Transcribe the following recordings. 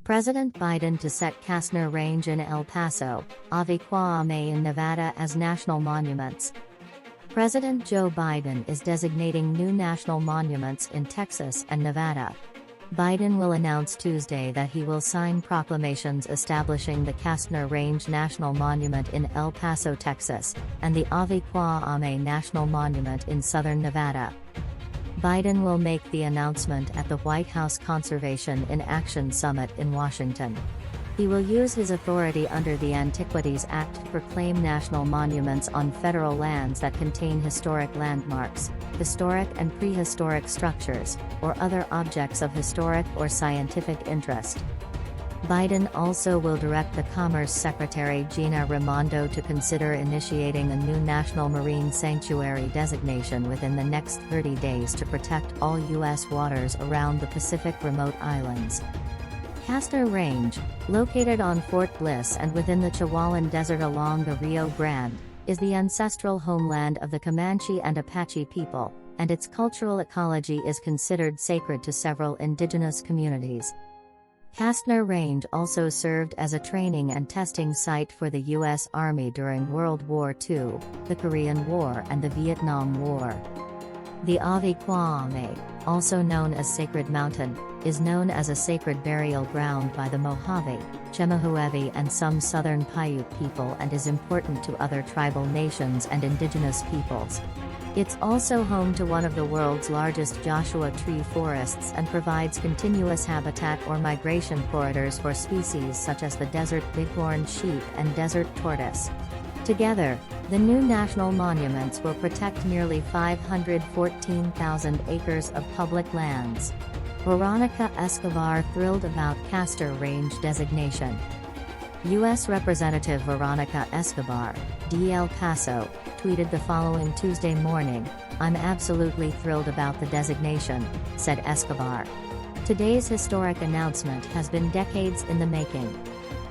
President Biden to set Castner Range in El Paso, Avi Kwa Ame in Nevada as national monuments. President Joe Biden is designating new national monuments in Texas and Nevada. Biden will announce Tuesday that he will sign proclamations establishing the Castner Range National Monument in El Paso, Texas, and the Avi Kwa Ame National Monument in southern Nevada. Biden will make the announcement at the White House Conservation in Action Summit in Washington. He will use his authority under the Antiquities Act to proclaim national monuments on federal lands that contain historic landmarks, historic and prehistoric structures, or other objects of historic or scientific interest. Biden also will direct the Commerce Secretary Gina Raimondo to consider initiating a new national marine sanctuary designation within the next 30 days to protect all U.S. waters around the Pacific remote islands. Castner Range, located on Fort Bliss and within the Chihuahuan Desert along the Rio Grande, is the ancestral homeland of the Comanche and Apache people, and its cultural ecology is considered sacred to several indigenous communities. Castner Range also served as a training and testing site for the U.S. Army during World War II, the Korean War and the Vietnam War. The Avi Kwa Ame, also known as Sacred Mountain, is known as a sacred burial ground by the Mojave, Chemehuevi and some southern Paiute people and is important to other tribal nations and indigenous peoples. It's also home to one of the world's largest Joshua tree forests and provides continuous habitat or migration corridors for species such as the desert bighorn sheep and desert tortoise. Together, the new national monuments will protect nearly 514,000 acres of public lands. Veronica Escobar thrilled about Castner Range designation. U.S. Representative Veronica Escobar, D. El Paso, tweeted the following Tuesday morning, "I'm absolutely thrilled about the designation," said Escobar. Today's historic announcement has been decades in the making.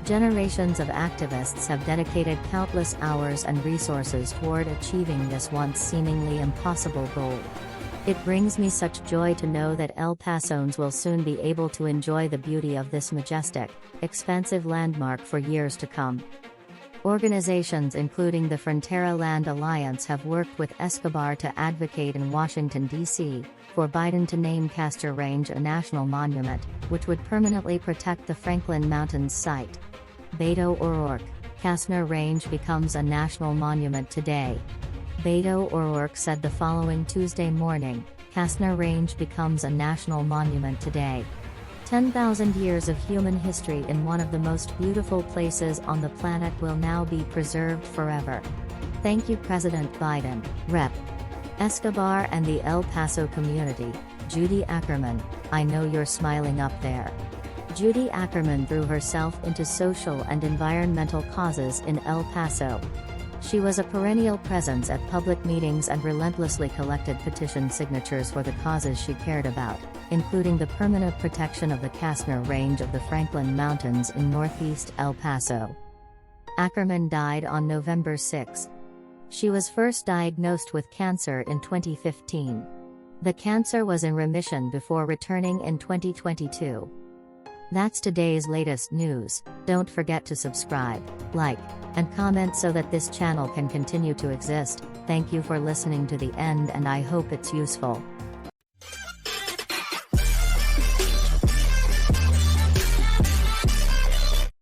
Generations of activists have dedicated countless hours and resources toward achieving this once seemingly impossible goal. It brings me such joy to know that El Pasoans will soon be able to enjoy the beauty of this majestic, expansive landmark for years to come. Organizations including the Frontera Land Alliance have worked with Escobar to advocate in Washington, D.C., for Biden to name Castner Range a national monument, which would permanently protect the Franklin Mountains site. Beto O'Rourke, Castner Range becomes a national monument today. Beto O'Rourke said the following Tuesday morning, Castner Range becomes a national monument today. 10,000 years of human history in one of the most beautiful places on the planet will now be preserved forever. Thank you President Biden, Rep. Escobar and the El Paso community. Judy Ackerman, I know you're smiling up there. Judy Ackerman threw herself into social and environmental causes in El Paso. She was a perennial presence at public meetings and relentlessly collected petition signatures for the causes she cared about, including the permanent protection of the Castner Range of the Franklin Mountains in northeast El Paso. Ackerman died on November 6. She was first diagnosed with cancer in 2015. The cancer was in remission before returning in 2022. That's today's latest news. Don't forget to subscribe, like, and comment so that this channel can continue to exist. Thank you for listening to the end and I hope it's useful.